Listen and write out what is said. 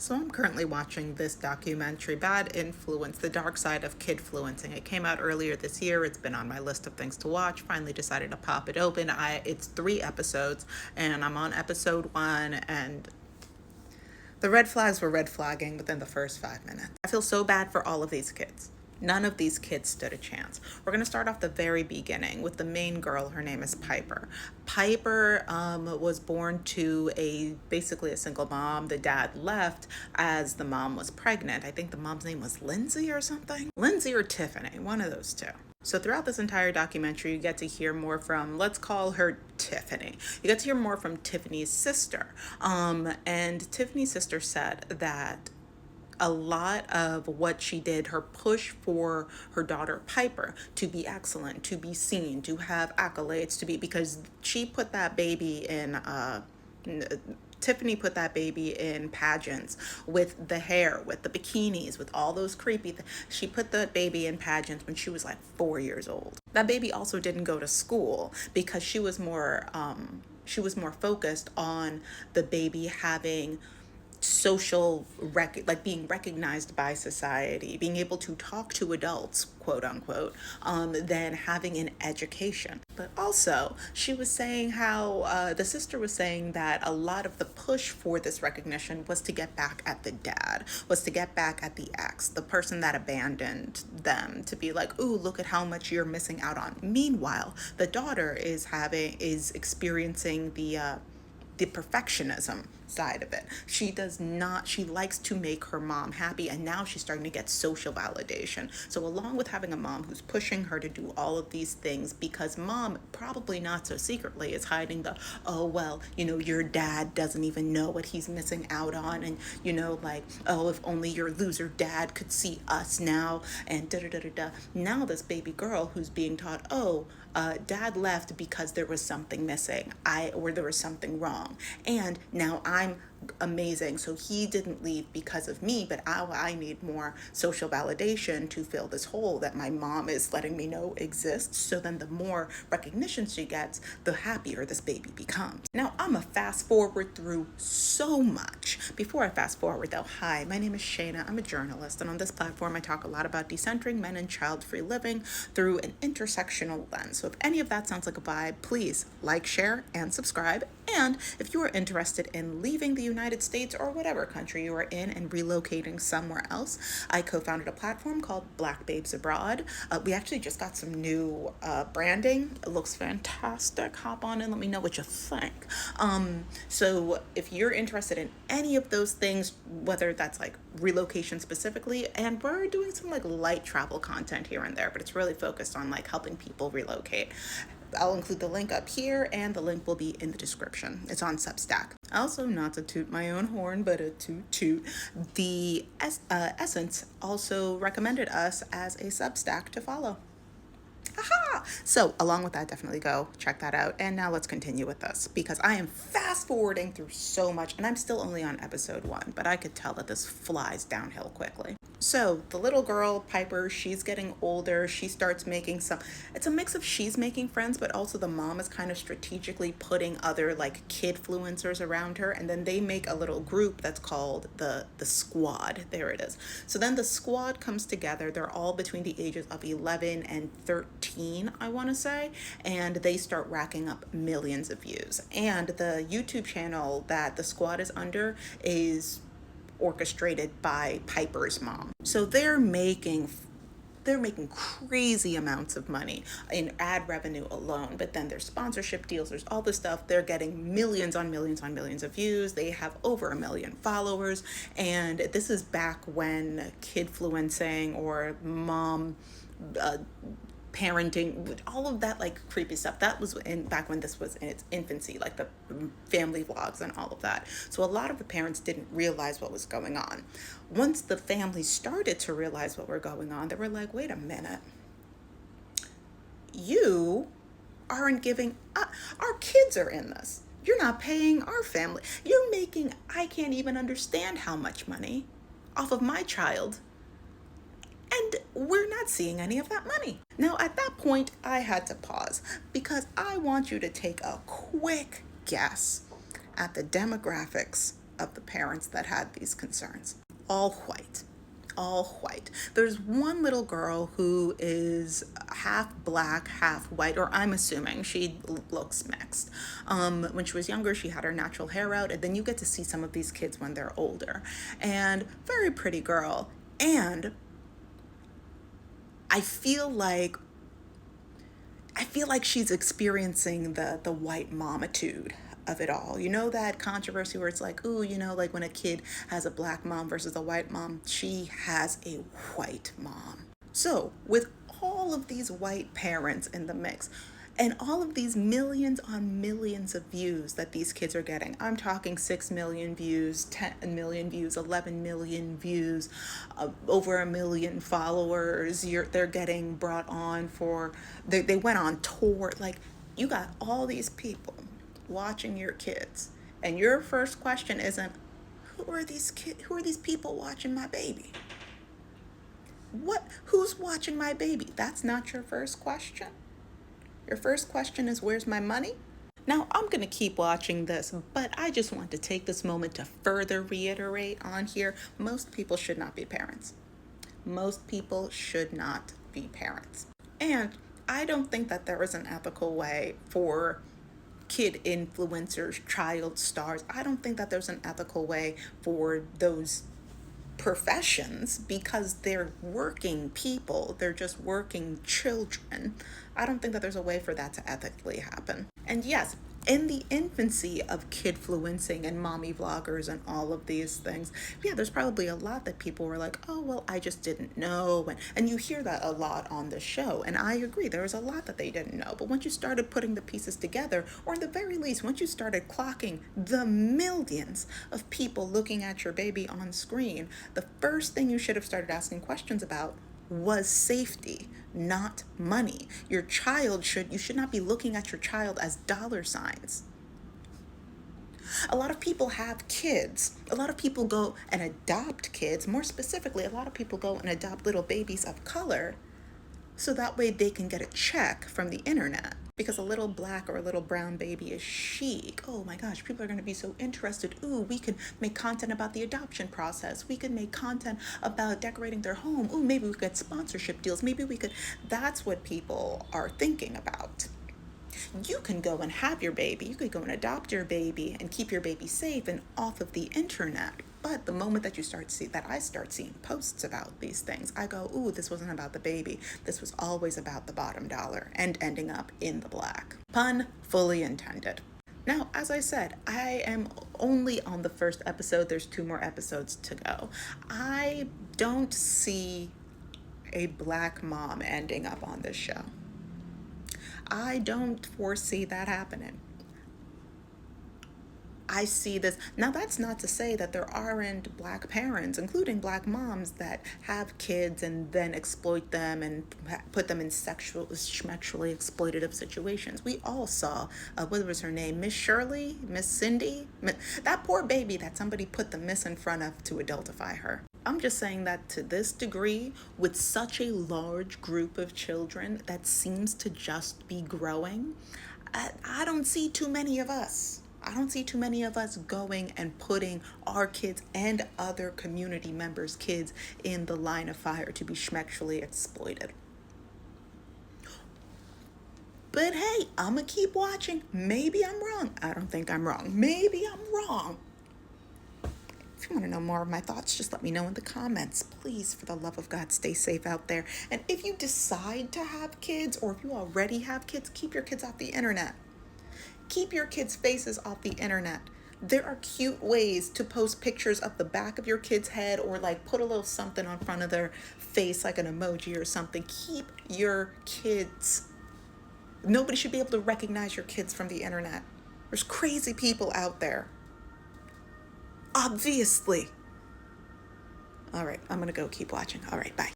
So I'm currently watching this documentary, Bad Influence, The Dark Side of Kidfluencing. It came out earlier this year. It's been on my list of things to watch. Finally decided to pop it open. It's 3 episodes, and I'm on episode 1, and the red flags were red flagging within the first 5 minutes. I feel so bad for all of these kids. None of these kids stood a chance. We're going to start off the very beginning with the main girl. Her name is Piper. Piper was born to basically a single mom. The dad left as the mom was pregnant. I think the mom's name was Lindsay or something. Lindsay or Tiffany, one of those two. So throughout this entire documentary, you get to hear more from, let's call her Tiffany. You get to hear more from Tiffany's sister. And Tiffany's sister said that a lot of what she did, her push for her daughter Piper to be excellent, to be seen, to have accolades, because she put that baby in Tiffany put that baby in pageants with the hair, with the bikinis, with all those creepy things. She put the baby in pageants when she was like 4 years old. That baby also didn't go to school because she was more focused on the baby having like being recognized by society, being able to talk to adults, quote unquote, than having an education. But also, she was saying how the sister was saying that a lot of the push for this recognition was to get back at the dad, was to get back at the ex, the person that abandoned them, to be like, ooh, look at how much you're missing out on. Meanwhile, the daughter is experiencing the perfectionism side of it. She likes to make her mom happy, and now she's starting to get social validation. So along with having a mom who's pushing her to do all of these things, because mom, probably not so secretly, is hiding the, oh, well, your dad doesn't even know what he's missing out on, and like, oh, if only your loser dad could see us now, and da-da-da-da-da. Now this baby girl who's being taught, oh, dad left because there was something missing, or there was something wrong, and now I'm amazing, so he didn't leave because of me, but I need more social validation to fill this hole that my mom is letting me know exists. So then the more recognition she gets, the happier this baby becomes. Now I'm a fast forward through so much. Before I fast forward though, hi, my name is Shayna. I'm a journalist, and on this platform I talk a lot about decentering men and child-free living through an intersectional lens. So if any of that sounds like a vibe, please like, share, and subscribe. And if you are interested in leaving the United States or whatever country you are in and relocating somewhere else, I co-founded a platform called Black Babes Abroad. We actually just got some new branding. It looks fantastic. Hop on and let me know what you think. So if you're interested in any of those things, whether that's like relocation specifically, and we're doing some like light travel content here and there, but it's really focused on like helping people relocate. I'll include the link up here, and the link will be in the description. It's on Substack. Also, not to toot my own horn, but a toot. The Essence also recommended us as a Substack to follow. Aha! So along with that, definitely go check that out. And now let's continue with this, because I am fast forwarding through so much, and I'm still only on episode 1, but I could tell that this flies downhill quickly. So the little girl, Piper, she's getting older. She starts making it's a mix of she's making friends, but also the mom is kind of strategically putting other like kidfluencers around her. And then they make a little group that's called the squad. There it is. So then the squad comes together. They're all between the ages of 11 and 13, I want to say. And they start racking up millions of views. And the YouTube channel that the squad is under is orchestrated by Piper's mom. So they're making crazy amounts of money in ad revenue alone, but then there's sponsorship deals, there's all this stuff. They're getting millions on millions on millions of views. They have over 1 million followers, and this is back when kidfluencing or mom parenting, all of that like creepy stuff, that was back when this was in its infancy, like the family vlogs and all of that. So a lot of the parents didn't realize what was going on. Once the family started to realize what was going on, they were like, wait a minute, you aren't giving our kids are in this, you're not paying our family, you're making, I can't even understand how much money off of my child, and we're not seeing any of that money. Now, at that point, I had to pause, because I want you to take a quick guess at the demographics of the parents that had these concerns. All white. All white. There's one little girl who is half black, half white, or I'm assuming she looks mixed. When she was younger, she had her natural hair out, and then you get to see some of these kids when they're older. And very pretty girl. And I feel like she's experiencing the white momitude of it all. You know, that controversy where it's like, ooh, you know, like when a kid has a black mom versus a white mom, she has a white mom. So with all of these white parents in the mix, and all of these millions on millions of views that these kids are getting, I'm talking 6 million views, 10 million views, 11 million views, over 1 million followers. They're getting brought on for, they went on tour. Like, you got all these people watching your kids, and your first question isn't, who are these people watching my baby? Who's watching my baby? That's not your first question. Your first question is, where's my money? Now, I'm going to keep watching this, but I just want to take this moment to further reiterate on here, most people should not be parents. Most people should not be parents. And I don't think that there is an ethical way for kid influencers, child stars. I don't think that there's an ethical way for those professions, because they're working people. They're just working children. I don't think that there's a way for that to ethically happen. And yes, in the infancy of kidfluencing and mommy vloggers and all of these things, yeah, there's probably a lot that people were like, oh, well, I just didn't know. And you hear that a lot on the show. And I agree, there was a lot that they didn't know. But once you started putting the pieces together, or at the very least, once you started clocking the millions of people looking at your baby on screen, the first thing you should have started asking questions about was safety, not money. You should not be looking at your child as dollar signs. A lot of people have kids. A lot of people go and adopt kids. More specifically, a lot of people go and adopt little babies of color so that way they can get a check from the internet. Because a little black or a little brown baby is chic. Oh my gosh, people are going to be so interested. Ooh, we can make content about the adoption process. We can make content about decorating their home. Ooh, maybe we could get sponsorship deals. Maybe we could. That's what people are thinking about. You can go and have your baby. You could go and adopt your baby and keep your baby safe and off of the internet. But the moment that I start seeing posts about these things, I go, ooh, this wasn't about the baby. This was always about the bottom dollar and ending up in the black. Pun fully intended. Now, as I said, I am only on the first episode. There's 2 more episodes to go. I don't see a black mom ending up on this show. I don't foresee that happening. I see this. Now, that's not to say that there aren't black parents, including black moms, that have kids and then exploit them and put them in sexually exploitative situations. We all saw, what was her name? Miss Shirley? Miss Cindy? That poor baby that somebody put the miss in front of to adultify her. I'm just saying that to this degree, with such a large group of children that seems to just be growing, I don't see too many of us. I don't see too many of us going and putting our kids and other community members' kids in the line of fire to be sexually exploited. But hey, I'm going to keep watching. Maybe I'm wrong. I don't think I'm wrong. Maybe I'm wrong. If you want to know more of my thoughts, just let me know in the comments. Please, for the love of God, stay safe out there. And if you decide to have kids, or if you already have kids, keep your kids off the internet. Keep your kids' faces off the internet. There are cute ways to post pictures of the back of your kid's head, or like put a little something on front of their face, like an emoji or something. Keep your kids. Nobody should be able to recognize your kids from the internet. There's crazy people out there. Obviously. All right, I'm going to go keep watching. All right, bye.